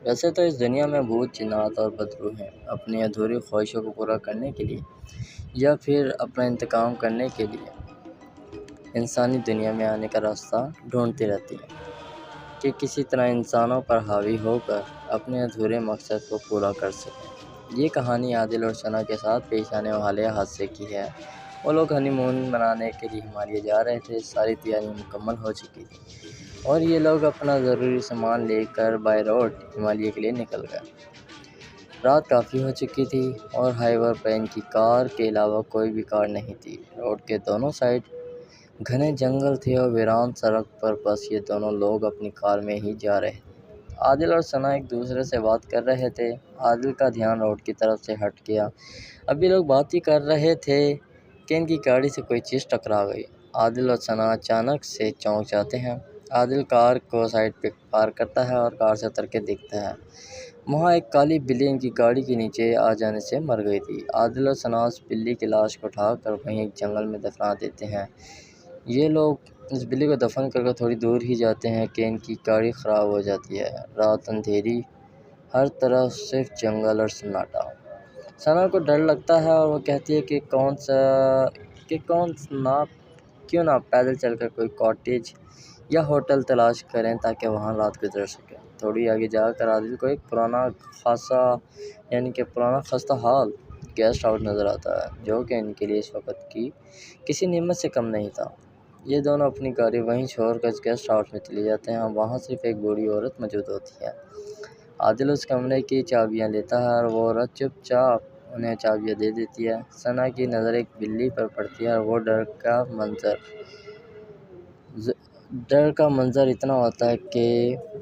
ویسے تو اس دنیا میں بھوت جنات اور بدروح ہیں اپنی ادھوری خواہشوں کو پورا کرنے کے لیے یا پھر اپنا انتقام کرنے کے لیے انسانی دنیا میں آنے کا راستہ ڈھونڈتی رہتی ہیں کہ کسی طرح انسانوں پر حاوی ہو کر اپنے ادھورے مقصد کو پورا کر سکیں۔ یہ کہانی عادل اور ثنا کے ساتھ پیش آنے والے حادثے کی ہے۔ وہ لوگ ہنی مون منانے کے لیے ہمالیہ جا رہے تھے، ساری تیاریاں مکمل ہو چکی تھیں اور یہ لوگ اپنا ضروری سامان لے کر بائی روڈ ہمالیہ کے لیے نکل گئے۔ رات کافی ہو چکی تھی اور ہائیوے پر ان کی کار کے علاوہ کوئی بھی کار نہیں تھی۔ روڈ کے دونوں سائڈ گھنے جنگل تھے اور ویران سڑک پر بس یہ دونوں لوگ اپنی کار میں ہی جا رہے تھے۔ عادل اور ثنا ایک دوسرے سے بات کر رہے تھے۔ عادل کا دھیان روڈ کی طرف سے ہٹ گیا۔ اب یہ لوگ بات ہی کر رہے تھے کہ ان کی گاڑی سے کوئی چیز ٹکرا گئی۔ عادل اور ثنا اچانک سے چونک جاتے ہیں۔ عادل کار کو سائڈ پہ پارک کرتا ہے اور کار سے اتر کے دیکھتا ہے وہاں ایک کالی بلی ان کی گاڑی کے نیچے آ جانے سے مر گئی تھی۔ عادل اور ثنا اس بلی کی لاش کو اٹھا کر وہیں ایک جنگل میں دفنا دیتے ہیں۔ یہ لوگ اس بلی کو دفن کر تھوڑی دور ہی جاتے ہیں کہ ان کی گاڑی خراب ہو جاتی ہے۔ رات اندھیری، ہر طرف صرف جنگل اور سناٹا۔ ثنا کو ڈر لگتا ہے اور وہ کہتی ہے کہ کیوں نہ پیدل چل کر کوئی کاٹیج یا ہوٹل تلاش کریں تاکہ وہاں رات گزر سکے۔ تھوڑی آگے جا کر عادل کو ایک پرانا خستہ حال گیسٹ ہاؤس نظر آتا ہے جو کہ ان کے لیے اس وقت کی کسی نعمت سے کم نہیں تھا۔ یہ دونوں اپنی گاڑی وہیں چھوڑ کر اس گیسٹ ہاؤس میں چلے جاتے ہیں۔ وہاں صرف ایک بوڑھی عورت موجود ہوتی ہے۔ عادل اس کمرے کی چابیاں لیتا ہے اور وہ عورت چپ چاپ انہیں چابیاں دے دیتی ہے۔ ثنا کی نظر ایک بلی پر پڑتی ہے اور وہ ڈر کا منظر اتنا ہوتا ہے کہ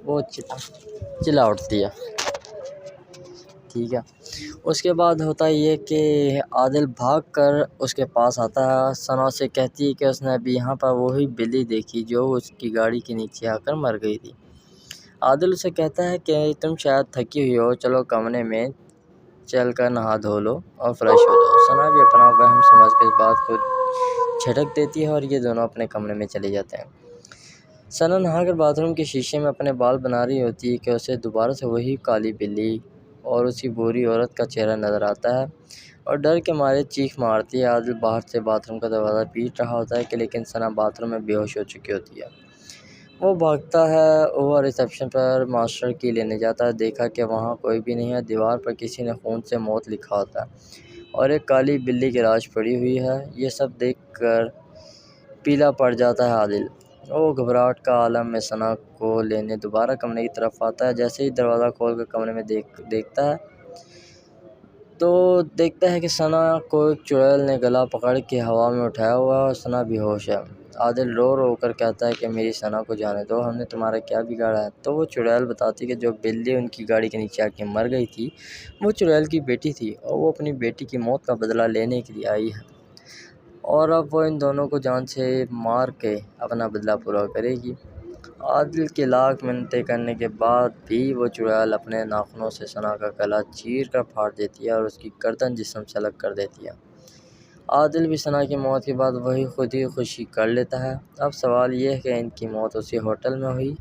وہ چلا اٹھتی ہے۔ ٹھیک ہے، اس کے بعد ہوتا یہ کہ عادل بھاگ کر اس کے پاس آتا ہے۔ ثنا سے کہتی ہے کہ اس نے ابھی یہاں پر وہی بلی دیکھی جو اس کی گاڑی کے نیچے آ کر مر گئی تھی۔ عادل اسے کہتا ہے کہ تم شاید تھکی ہوئی ہو، چلو کمرے میں چل کر نہا دھو لو اور فریش ہو جاؤ۔ ثنا بھی اپنا وہم سمجھ کر اس بات کو جھٹک دیتی ہے اور یہ دونوں اپنے کمرے میں چلے جاتے ہیں۔ ثنا نہا کر باتھ روم کے شیشے میں اپنے بال بنا رہی ہوتی ہے کہ اسے دوبارہ سے وہی کالی بلی اور اسی بوڑھی عورت کا چہرہ نظر آتا ہے اور ڈر کے مارے چیخ مارتی ہے۔ عادل باہر سے باتھ روم کا دروازہ پیٹ رہا ہوتا ہے کہ لیکن ثنا باتھ روم میں بے ہوش ہو چکی ہوتی ہے۔ وہ بھاگتا ہے اور ریسیپشن پر ماسٹر کی لینے جاتا ہے۔ دیکھا کہ وہاں کوئی بھی نہیں ہے۔ دیوار پر کسی نے خون سے موت لکھا ہوتا ہے اور ایک کالی بلی کی لاش پڑی ہوئی ہے۔ یہ سب دیکھ کر پیلا پڑ جاتا ہے عادل۔ وہ گھبراہٹ کا عالم میں ثنا کو لینے دوبارہ کمرے کی طرف آتا ہے۔ جیسے ہی دروازہ کھول کر کمرے میں دیکھتا ہے کہ ثنا کو ایک چڑیل نے گلا پکڑ کے ہوا میں اٹھایا ہوا ہے اور ثنا بے ہوش ہے۔ عادل رو رو کر کہتا ہے کہ میری ثنا کو جانے دو، ہم نے تمہارا کیا بگاڑا ہے؟ تو وہ چڑیل بتاتی کہ جو بلی ان کی گاڑی کے نیچے آ کے مر گئی تھی وہ چڑیل کی بیٹی تھی اور وہ اپنی بیٹی کی موت کا بدلہ لینے کے لیے آئی ہے اور اب وہ ان دونوں کو جان سے مار کے اپنا بدلہ پورا کرے گی۔ عادل کی لاکھ منتیں کرنے کے بعد بھی وہ چڑیل اپنے ناخنوں سے ثنا کا گلا چیر کر پھاڑ دیتی ہے اور اس کی گردن جسم سے الگ کر دیتی ہے۔ عادل بھی ثنا کی موت کے بعد وہی خودکشی کر لیتا ہے۔ اب سوال یہ ہے کہ ان کی موت اسی ہوٹل میں ہوئی،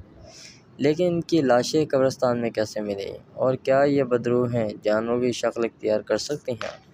لیکن ان کی لاشیں قبرستان میں کیسے ملیں اور کیا یہ بدروح ہیں جانوروں کی شکل اختیار کر سکتی ہیں؟